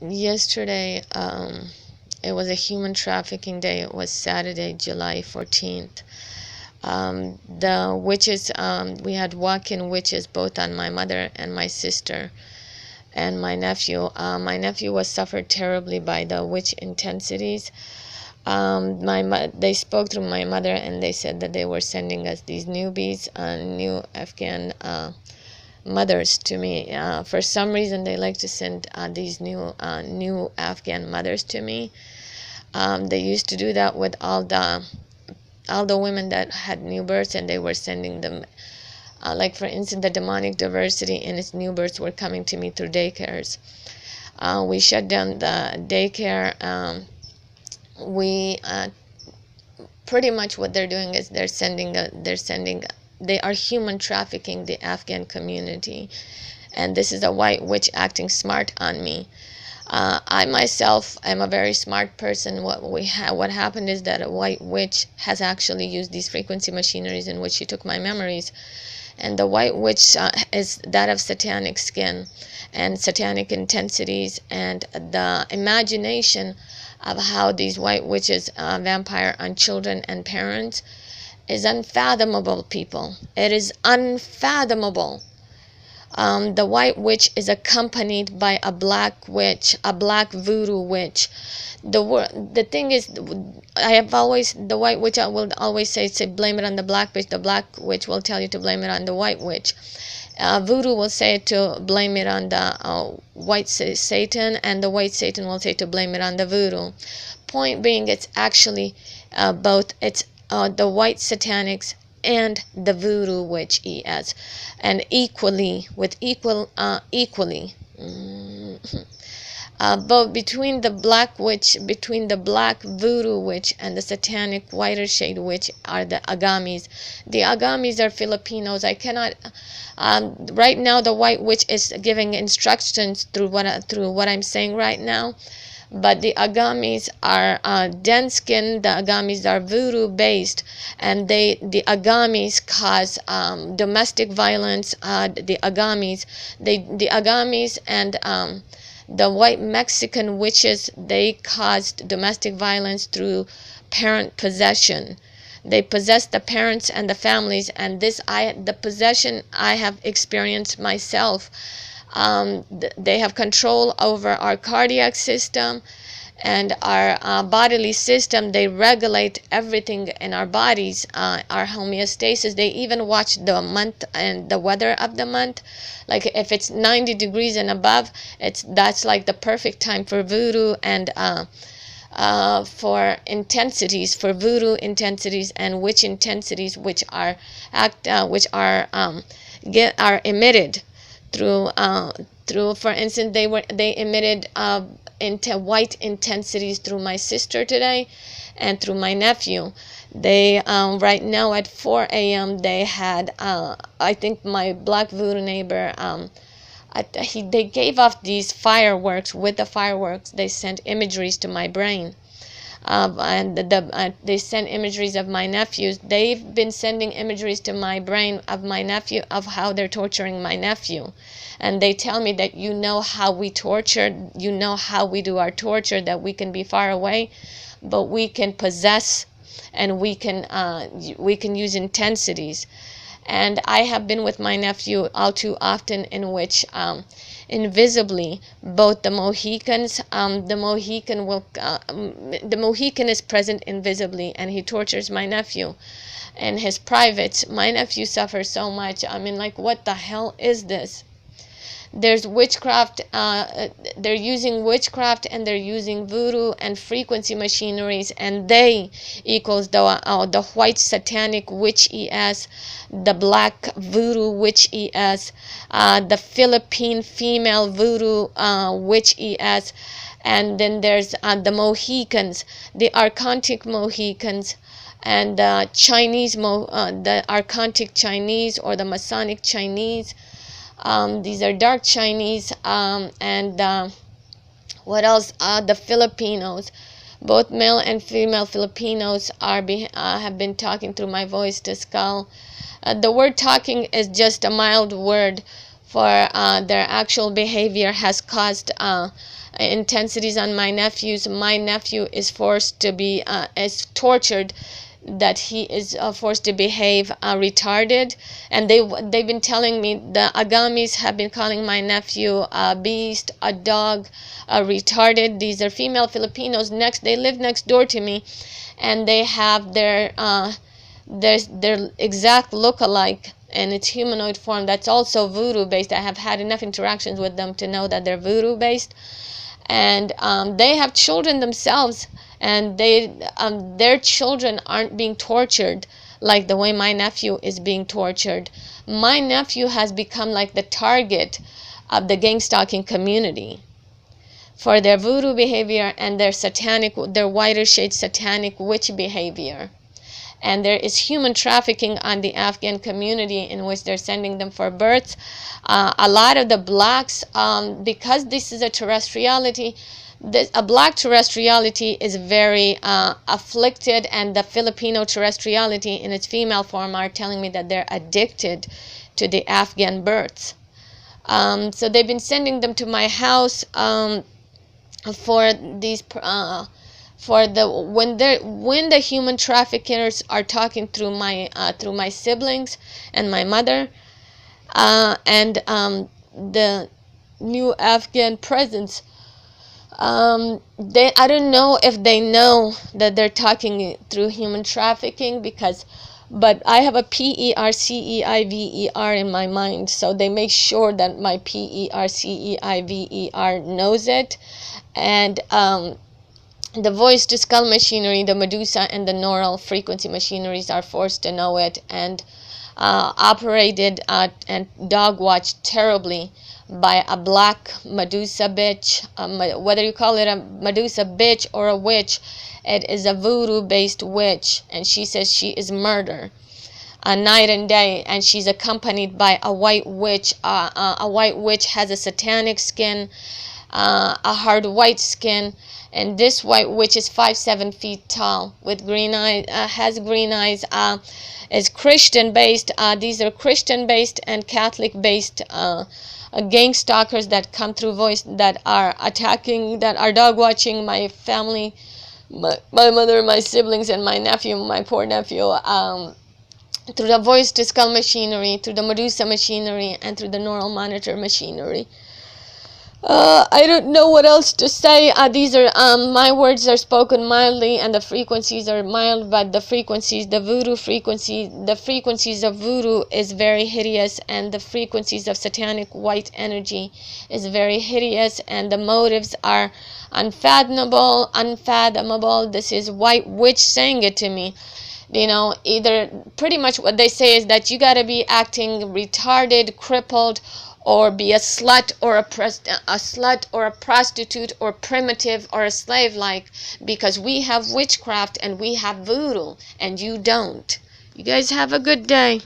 Yesterday, it was a human trafficking day. It was Saturday, July 14th. The witches, we had walk-in witches both on my mother and my sister and my nephew. My nephew was suffered terribly by the witch intensities. They spoke through my mother, and they said that they were sending us these newbies, new Afghan mothers to me. For some reason, they like to send these new Afghan mothers to me. They used to do that with all the women that had new births, and they were sending them. Like for instance, the demonic diversity in its new births were coming to me through daycares. We shut down the daycare. Pretty much what they're doing is they are human trafficking the Afghan community, and this is a white witch acting smart on me. I myself am a very smart person. What happened is that a white witch has actually used these frequency machineries in which she took my memories, and the white witch is that of satanic skin and satanic intensities, and the imagination of how these white witches vampire on children and parents is unfathomable, people. It is unfathomable. The white witch is accompanied by a black witch, a black voodoo witch. The thing is, the white witch, I will always say blame it on the black witch. The black witch will tell you to blame it on the white witch. Voodoo will say to blame it on the white Satan, and the white Satan will say to blame it on the voodoo. Point being, it's actually both. It's the white satanics and the voodoo witch es, and equally. But between the black voodoo witch and the satanic whiter shade witch are the agamis. The agamis are Filipinos. I cannot. Right now, the white witch is giving instructions through what I'm saying right now. But the agamis are dense skin. The agamis are voodoo based, and the agamis cause domestic violence. The agamis and the white Mexican witches, they caused domestic violence through parent possession. They possess the parents and the families, and the possession I have experienced myself. They have control over our cardiac system and our bodily system. They regulate everything in our bodies, our homeostasis. They even watch the month and the weather of the month. Like if it's 90 degrees and above, that's like the perfect time for voodoo and for intensities, for voodoo intensities and witch intensities, which are emitted through for instance, they emitted into white intensities through my sister today and through my nephew. They right now at 4 a.m. they had I think my black voodoo neighbor they gave off these fireworks. With the fireworks, they sent imageries to my brain. And they send imageries of my nephews. They've been sending imageries to my brain of my nephew, of how they're torturing my nephew. And they tell me that you know how we torture, you know how we do our torture, that we can be far away, but we can possess, and we can use intensities. And I have been with my nephew all too often in which invisibly both the Mohicans, the Mohican is present invisibly, and he tortures my nephew and his privates. My nephew suffers so much. I mean, like, what the hell is this? There's witchcraft. They're using witchcraft, and they're using voodoo and frequency machineries, and they equals the white satanic witch es, the black voodoo witch es, the Philippine female voodoo witch es, and then there's the Mohicans, the Archontic Mohicans, and the Archontic Chinese, or the Masonic Chinese. These are dark Chinese, and what else? The Filipinos. Both male and female Filipinos have been talking through my voice to Skull. The word talking is just a mild word for their actual behavior has caused intensities on my nephews. My nephew is forced to be is tortured, that he is forced to behave retarded, and they've been telling me, the agamis have been calling my nephew a beast, a dog, a retarded. These are female Filipinos. They live next door to me, and they have their exact look-alike, and it's humanoid form that's also voodoo based. I have had enough interactions with them to know that they're voodoo based, and they have children themselves, and their children aren't being tortured like the way my nephew is being tortured. My nephew has become like the target of the gang stalking community for their voodoo behavior and their whiter shade satanic witch behavior. And there is human trafficking on the Afghan community, in which they're sending them for births. A lot of the blacks, because this is a terrestriality, a black terrestriality is very afflicted, and the Filipino terrestriality in its female form are telling me that they're addicted to the Afghan births. So they've been sending them to my house for these when the human traffickers are talking through my siblings and my mother, and the new Afghan presence. I don't know if they know that they're talking through human trafficking, but I have a PERCEIVER in my mind, so they make sure that my PERCEIVER knows it, and the voice to skull machinery, the Medusa and the neural frequency machineries are forced to know it, and operated and dog watched terribly by a black Medusa bitch. Whether you call it a Medusa bitch or a witch, it is a voodoo based witch, and she says she is murder night and day, and she's accompanied by a white witch. A white witch has a satanic skin, a hard white skin, and this white witch is 5'7" feet tall, with green eyes, has green eyes, is Christian based. These are Christian based and Catholic based gang stalkers that come through voice, that are attacking, that are dog watching my family, my mother, my siblings, and my nephew, my poor nephew, through the voice to skull machinery, through the Medusa machinery, and through the neural monitor machinery. I don't know what else to say. These are my words are spoken mildly, and the frequencies are mild, but the frequencies, the frequencies of voodoo is very hideous, and the frequencies of satanic white energy is very hideous, and the motives are unfathomable. This is white witch saying it to me. Either pretty much what they say is that you got to be acting retarded, crippled, or be a slut or a prostitute or primitive or a slave like, because we have witchcraft and we have voodoo and you don't. You guys have a good day.